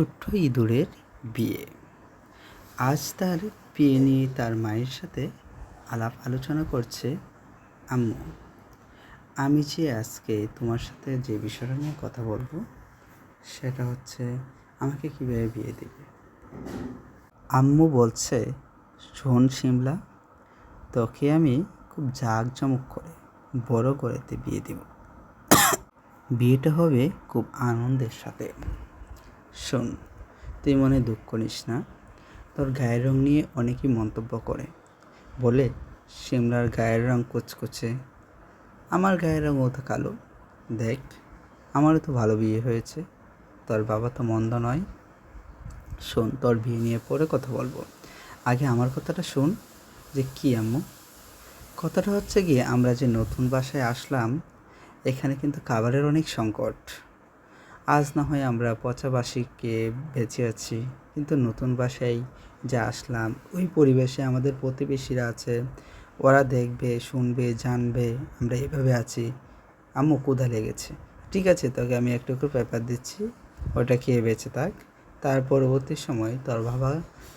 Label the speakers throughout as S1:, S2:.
S1: ছোট্ট ইঁদুরের বিয়ে। আজ তার বিয়ে নিয়ে তার মায়ের সাথে আলাপ আলোচনা করছে আম্মু। আমি যে আজকে তোমার সাথে যে বিষয়টা নিয়ে কথা বলবো সেটা হচ্ছে আমাকে কীভাবে বিয়ে দেবে। আম্মু বলছে, শোন শিমলা, তোকে আমি খুব জাঁকজমক করে বড় করেতে বিয়ে দেব। বিয়েটা হবে খুব আনন্দের সাথে। শোন, তুই মনে দুঃখ নিস না। তোর গায়ের রং নিয়ে অনেকেই মন্তব্য করে, বলে শিমলার গায়ের রং কুচকুচে, আমার গায়ের রঙও তো কালো। দেখ, আমারও তো ভালো বিয়ে হয়েছে, তোর বাবা তো মন্দ নয়। শোন, তোর বিয়ে নিয়ে পরে কথা বলবো, আগে আমার কথাটা শোন। যে কি আম্মু? কথাটা হচ্ছে গিয়ে, আমরা যে নতুন বাসায় আসলাম, এখানে কিন্তু খাবারের অনেক সংকট। আজ না হয় আমরা পচা বাসিকে বেঁচে আছি, কিন্তু নতুন বাসায় যে আসলাম, ওই পরিবেশে আমাদের প্রতিবেশীরা আছে, ওরা দেখবে, শুনবে, জানবে আমরা এভাবে আছি। আম্মু ক্ষুধা লেগেছে, ঠিক আছে, তোকে আমি একটু একটু পেপার দিচ্ছি, ওটা খেয়ে বেঁচে থাক। তার পরবর্তী সময় তোর বাবা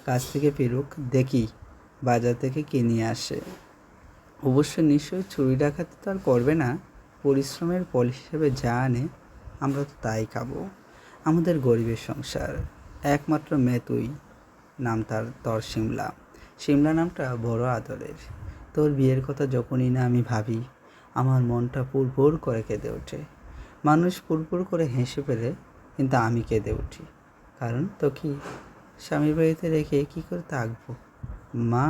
S1: কাছ থেকে ফিরুক, দেখি বাজার থেকে কী নিয়ে আসে। অবশ্যই নিশ্চয়ই চুরি ডাকাতি তো আর করবে না, পরিশ্রমের ফল হিসেবে যা আনে আমরা তো তাই খাবো। আমাদের গরিবের সংসার, একমাত্র মেয়ে তুই। নাম তোর শিমলা। শিমলা নামটা বড় আদরের। তোর বিয়ের কথা যখনই না আমি ভাবি, আমার মনটা পুরপুর করে কেঁদে ওঠে। মানুষ পুরপুর করে হেসে ফেলে, কিন্তু আমি কেঁদে উঠি। কারণ তো কি, স্বামীর বাড়িতে রেখে কী করে থাকবো। মা,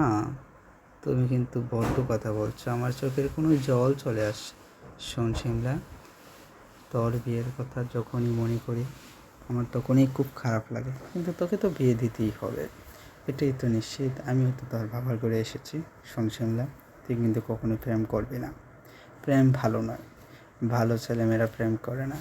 S1: তুমি কিন্তু বড্ড কথা বলছো, আমার চোখের কোনো জল চলে আসছে। শোন শিমলা, তোর বিয়ের কথা যখনই মনে করি আমার তখনই খুব খারাপ লাগে, কিন্তু তোকে তো বিয়ে দিতেই হবে, এটাই তো নিশ্চিত। আমিও তো তোর বাবার করে এসেছি। শোন শিমলা, তুই কিন্তু কখনো প্রেম করবি না। প্রেম ভালো নয়, ভালো ছেলেমেয়েরা প্রেম করে না।